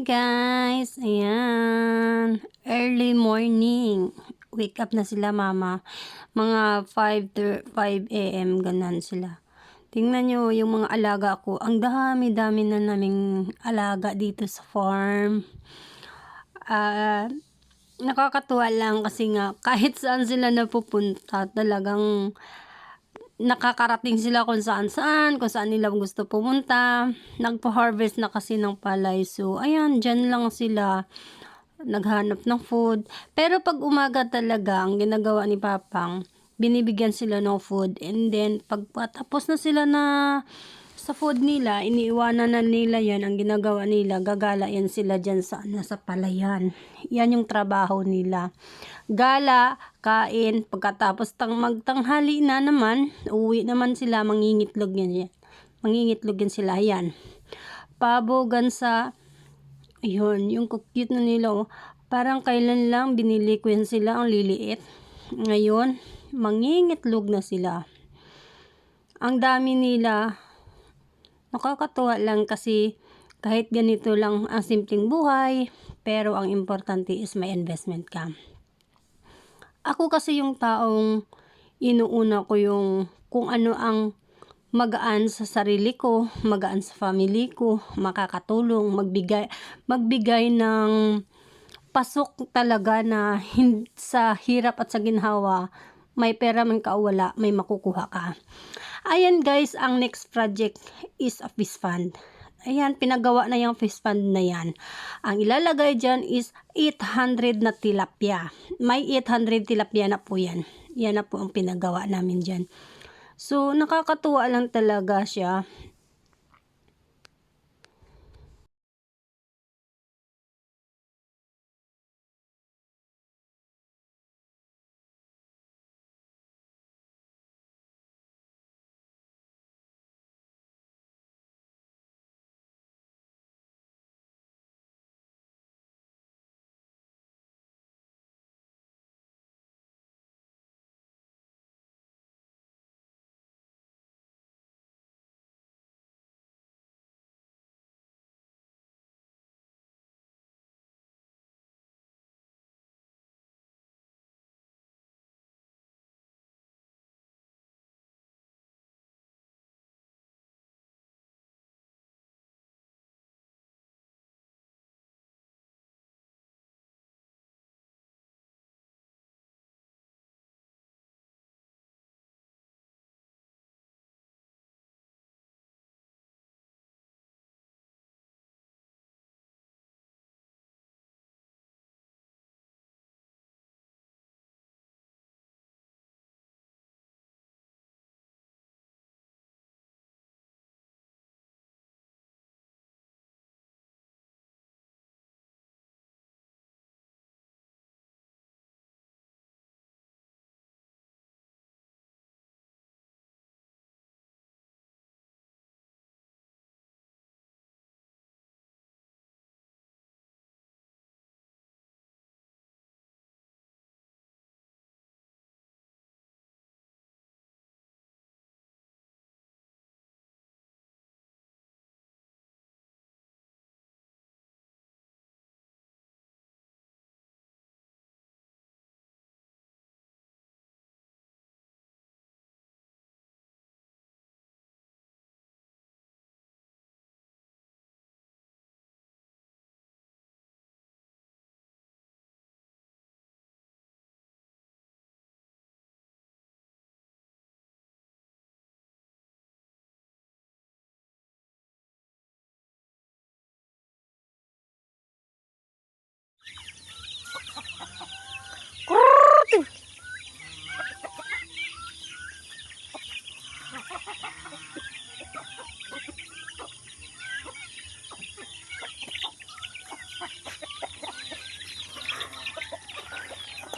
guys, ayan, early morning, wake up na sila mama, mga 5 a.m. ganan sila. Tingnan nyo yung mga alaga ko, ang dami-dami na naming alaga dito sa farm. Nakakatuwa lang kasi nga kahit saan sila napupunta talagang nakakarating sila kung saan nila gusto pumunta. Nagpo-harvest na kasi ng palay. So, ayan, dyan lang sila naghanap ng food. Pero pag umaga talaga, ang ginagawa ni Papang, binibigyan sila ng food. And then, pagpatapos na sila na sa food nila, iniiwanan na nila yan. Ang ginagawa nila, gagala yan sila dyan sa palayan. Yan yung trabaho nila. Gala, kain, pagkatapos magtanghali na naman, uwi naman sila, mangingitlog yan. Mangingitlog yan sila, yan. Pabo, gansa, yun, yung cute na nila, oh. Parang kailan lang binili ko yan sila, ang liliit. Ngayon, mangingitlog na sila. Ang dami nila, nakakatuwa lang kasi kahit ganito lang ang simpleng buhay, pero ang importante is may investment ka. Ako kasi yung taong inuuna ko yung kung ano ang magaan sa sarili ko, magaan sa family ko, makakatulong, magbigay ng pasok talaga na sa hirap at sa ginhawa, may pera man ka o wala, may makukuha ka. Ayan guys, ang next project is a fish fund. Ayan, pinagawa na yung fish fund na yan. Ang ilalagay dyan is 800 na tilapia. May 800 tilapia na po yan. Yan na po ang pinagawa namin dyan. So, nakakatuwa lang talaga siya.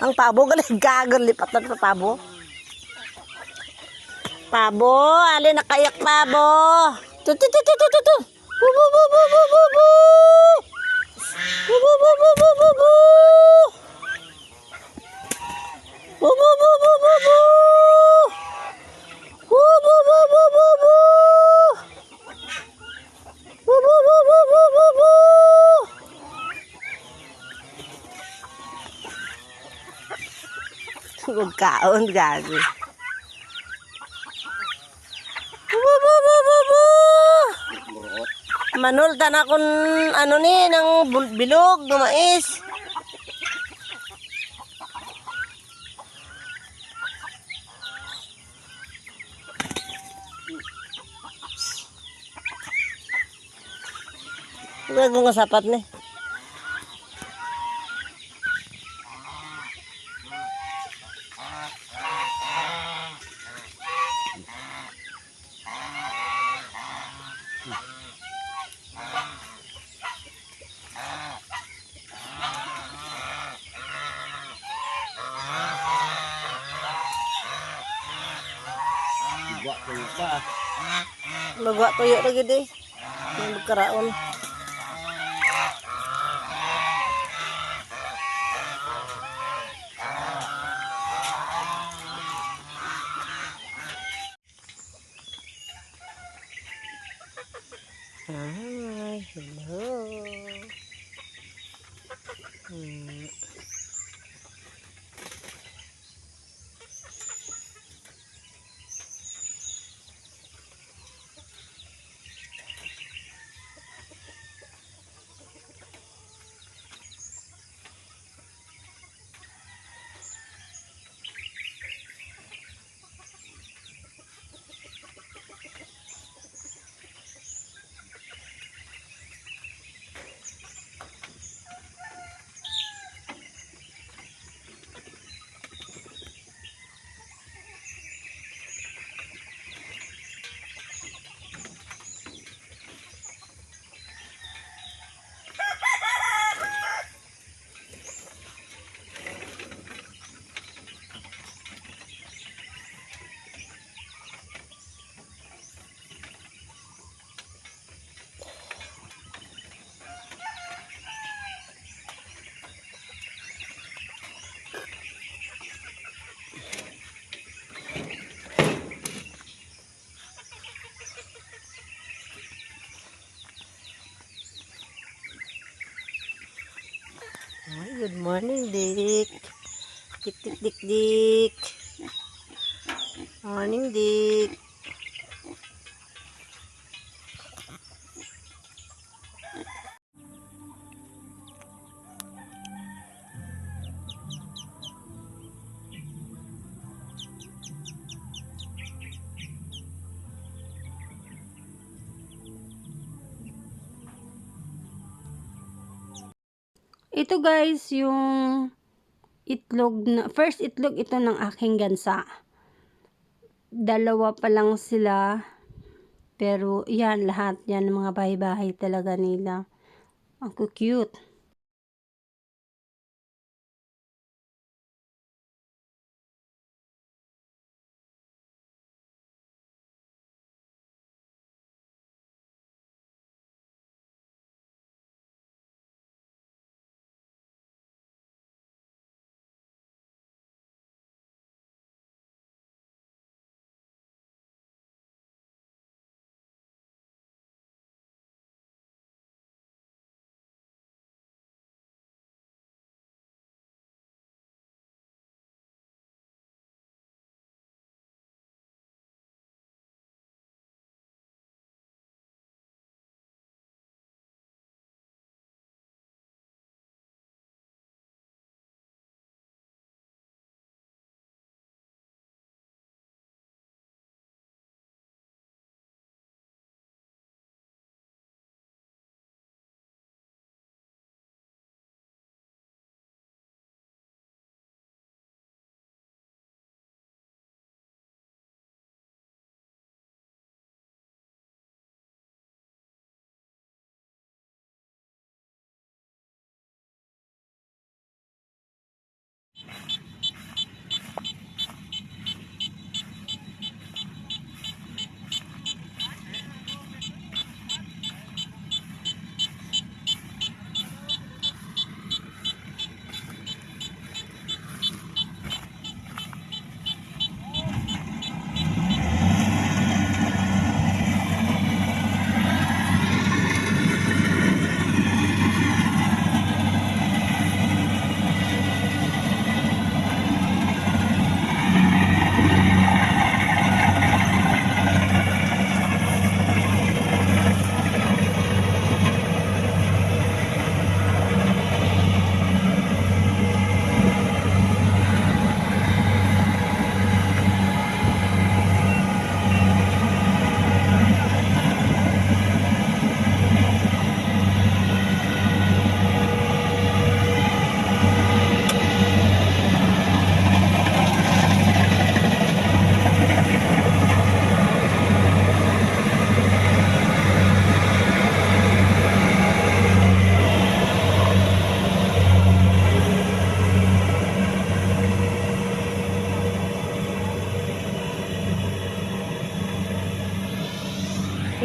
Ang pabo, galing gagal lipat na pabo. Pabo, alin nakayak pabo. Tu. Bu bu bu bu bu bu bu. Bu bu bu bu bu bu bu. Bu bu bu bu bu bu. Bu bu bu bu bu bu. Bu bu bu bu bu bu bu. og kaon gago. Bu, bu, bu, bu, bu. Manultan akong ano ni ng bilog ng mais. Gago nga sapat ni. Magwa tuyo lagi di. Yung magkaraon. Hi, hello. Ay, good morning, Dick. Dik, dik, dik, dik. Morning, Dick. Ito guys, yung itlog na, first itlog ito ng aking gansa. Dalawa pa lang sila. Pero yan, lahat yan, mga bahay-bahay talaga nila. Ang cute.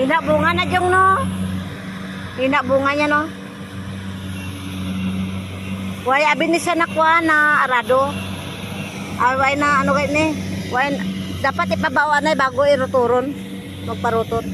Hina bunga na dyan, no? Hina bunga niya, no? Way abi ni sa nakuha na arado. Way na ano kayo ni? Dapat ipabawa na bago iruturon. Magparutot.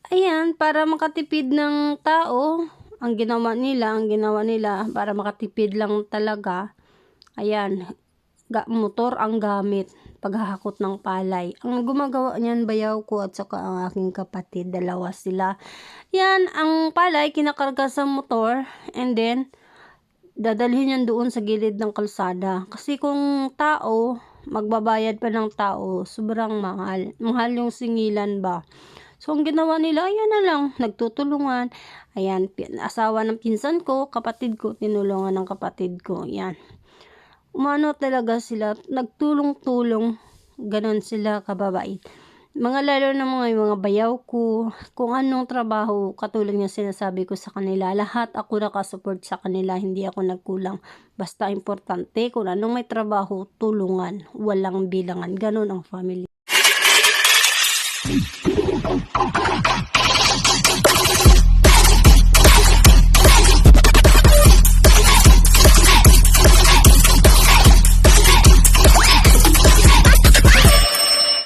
Ayan, para makatipid ng tao, ang ginawa nila para makatipid lang talaga. Ayan, motor ang gamit paghahakot ng palay. Ang gumagawa niyan bayaw ko at saka ang aking kapatid, dalawa sila. Yan, ang palay kinakarga sa motor and then dadalhin yan doon sa gilid ng kalsada. Kasi kung tao, magbabayad pa ng tao, sobrang mahal. Mahal yung singilan ba. So, ang ginawa nila, ayan na lang, nagtutulungan. Ayan, asawa ng pinsan ko, kapatid ko, tinulungan ng kapatid ko. Ayan. Umano talaga sila, nagtulong-tulong, ganon sila kababait. Mga lalo na mga bayaw ko, kung anong trabaho, katulad nga sinasabi ko sa kanila, lahat ako nakasupport sa kanila, hindi ako nagkulang. Basta importante, kung anong may trabaho, tulungan, walang bilangan. Ganon ang family.